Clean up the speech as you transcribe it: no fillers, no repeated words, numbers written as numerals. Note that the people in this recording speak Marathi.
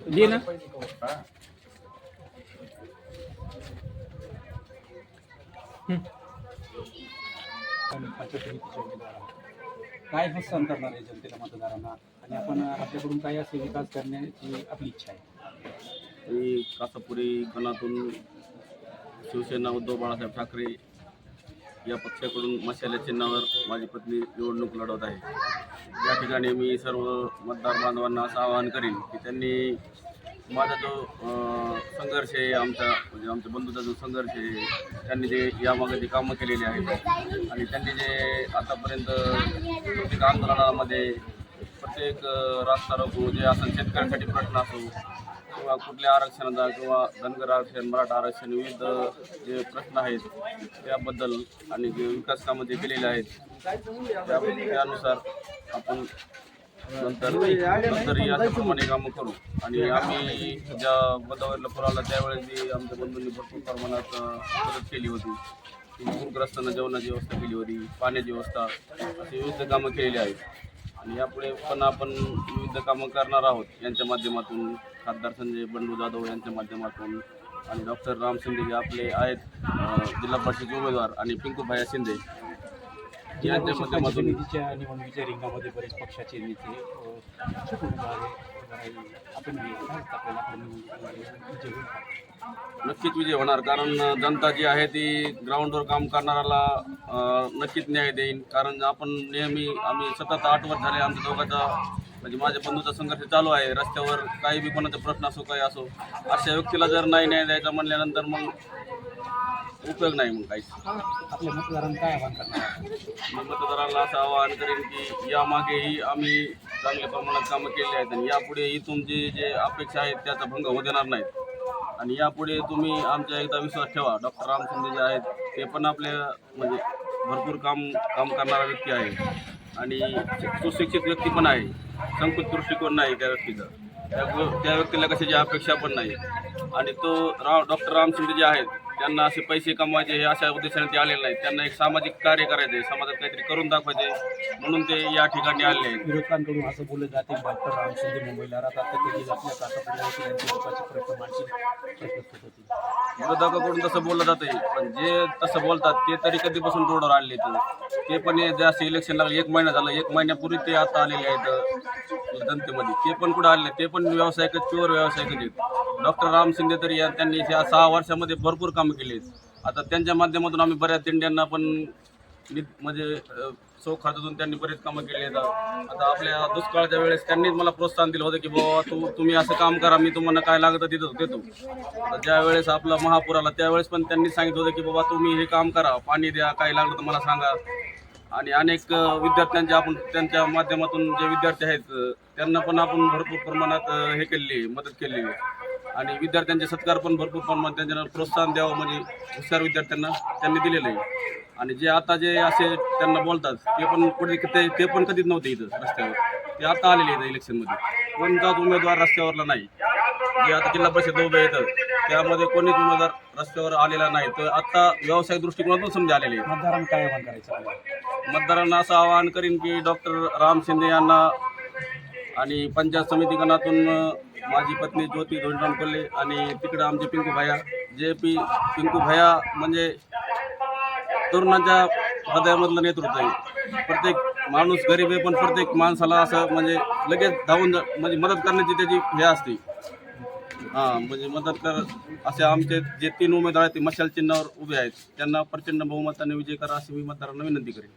दे ना. काय हस्तांतरण करणार आहे जनतेला, मतदारांना, आणि आपण आपल्याकडून काय असे विकास करण्याची आपली इच्छा आहे? मी कासापुरी गणातून शिवसेना उद्धव बाळासाहेब ठाकरे या पक्षाकडून मशाल्या चिन्हावर माझी पत्नी निवडणूक लढवत आहे. या ठिकाणी मी सर्व मतदार बांधवांना असं आवाहन करीन की त्यांनी माझा जो संघर्ष आहे, म्हणजे आमच्या बंधूचा जो संघर्ष आहे, त्यांनी जे यामागे जे कामं केलेली आहेत आणि त्यांनी जे आतापर्यंत प्रत्येक आंदोलनामध्ये प्रत्येक रास्ता रोको जे असं शेतकऱ्यांसाठी प्रश्न असो किंवा कुठल्या आरक्षणाचा किंवा धनगर आरक्षण, मराठा आरक्षण, विविध जे प्रश्न आहेत त्याबद्दल आणि जे विकास कामं जे केलेले आहेत त्यानुसार आपण नंतर याच्याप्रमाणे कामं करू. आणि आम्ही ज्या गोदावरीला पूर आला त्यावेळेस जी आमच्या बंधूंनी भरपूर प्रमाणात मदत केली होती, पूरग्रस्तांना जेवणाची व्यवस्था केली होती, पाण्याची व्यवस्था, अशी विविध कामं केलेली आहेत. आणि यापुढे पण आपण विविध कामं करणार आहोत यांच्या माध्यमातून, खासदार संजय बंडू जाधव यांच्या माध्यमातून आणि डॉक्टर राम शिंदे जे आपले आहेत जिल्हा परिषदेचे उमेदवार आणि पिंकू भाया शिंदे यांच्या माध्यमातून. निधीच्या निवडणुकीच्या रिंगामध्ये बरेच पक्षाचे नेते आपण नक्कीच विजय होणार, कारण जनता जी आहे ती ग्राउंडवर काम करणाऱ्याला नक्कीच न्याय देईन. कारण आम्ही सतत 8 वर्ष झाले आमच्या दोघांचा म्हणजे माझ्या बंधूचा संघर्ष चालू आहे. रस्त्यावर काही बी कोणाचा प्रश्न असो काही असो, अशा व्यक्तीला जर नाही न्याय द्यायचा म्हणल्यानंतर मग उपयोग नाही मग काहीच. आपल्या मतदारांना काय आवाहन करणार? मी मतदारांना असं आवाहन करेन की यामागेही आम्ही चांगल्या प्रमाणात कामं केली आहेत आणि यापुढे इथून जे अपेक्षा आहेत त्याचा भंग होऊ देणार नाहीत. आणि यापुढे तुम्ही आमच्या एकदा विश्वास ठेवा. डॉक्टर राम शिंदे जे आहेत ते पण आपल्या म्हणजे भरपूर काम करणारा व्यक्ती आहे आणि सुशिक्षित व्यक्ती पण आहे. संकुचित दृष्टिकोन नाही त्या व्यक्तीचा, त्या व्यक्तीला कशाची अपेक्षा पण नाही. आणि डॉक्टर राम शिंदे जे आहेत त्यांना असे पैसे कमवायचे हे अशा उद्देशाने ते आलेले नाहीत. त्यांना एक सामाजिक कार्य करायचे, समाजात काहीतरी करून दाखवायचे म्हणून ते या ठिकाणी आले आहेत. विरोधकांकडून असं बोललं जाते डॉक्टर राम शिंदे मुंबईला राहतात तर कधी आपल्या कासापुरी प्रश्न मानसिक प्रश्न सुट होतील. विरोधकाकडून तसं बोललं जातं, पण जे तसं बोलतात ते तरी कधीपासून रोडवर आले ते पण जास्त इलेक्शन लागले 1 महिना झाला, 1 महिन्यापूर्वी ते आता आलेले आहेत जनतेमध्ये. ते पण कुठं आले, ते पण व्यावसायिकच, प्युअर व्यावसायिकच आहेत. डॉक्टर राम शिंदे तरी त्यांनी या 6 वर्षामध्ये भरपूर कामं केली आहेत. आता त्यांच्या माध्यमातून आम्ही बऱ्याच दिंड्यांना पण म्हणजे सौ खात्यातून त्यांनी बरेच कामं केली आहेत. आता आपल्या दुष्काळाच्या वेळेस त्यांनीच मला प्रोत्साहन दिलं होतं की बाबा तुम्ही असं काम करा, मी तुम्हाला काय लागतं तिथं देतो. आता ज्या वेळेस आपला महापूर आला त्यावेळेस पण त्यांनी सांगितलं होतं की बाबा तुम्ही हे काम करा, पाणी द्या, काय लागलं तर मला सांगा. आणि अनेक विद्यार्थ्यांच्या त्यांच्या माध्यमातून जे विद्यार्थी आहेत त्यांना पण आपण भरपूर प्रमाणात हे केलेली मदत केली आणि विद्यार्थ्यांचे सत्कार पण भरपूर प्रमाणात त्यांना प्रोत्साहन द्यावं म्हणजे हुशार विद्यार्थ्यांना त्यांनी दिलेलं आहे. आणि जे आता जे असे त्यांना बोलतात ते पण कधीच नव्हते इथं रस्त्यावर, ते आता आलेले आहेत इलेक्शनमध्ये. कोणताच उमेदवार रस्त्यावरला नाही. जे आता जिल्हा परिषद उभे येतं त्यामध्ये कोणीच उमेदवार रस्त्यावर आलेला नाही. तर आता व्यावसायिक दृष्टिकोनातून समजा आलेले आहेत. मतदारांना काय आवाहन करायचं? मतदारांना असं आवाहन करीन की डॉक्टर राम शिंदे यांना आणि पंचायत समिती गणातून माझी पत्नी ज्योती धोंडराम कोल्हे आणि तिकडं आमचे पिंकू भैया पिंकू भैया म्हणजे तरुणांच्या हृदयामधलं नेतृत्व आहे. प्रत्येक माणूस गरीब आहे पण प्रत्येक माणसाला असं म्हणजे लगेच धावून म्हणजे मदत करण्याची त्याची हे असते. म्हणजे मदत कर असे आमचे जे 3 उमेदवार आहेत ते मशाल चिन्हावर उभे आहेत, त्यांना प्रचंड बहुमताने विजय करा अशी मी मतदारांना विनंती करेन.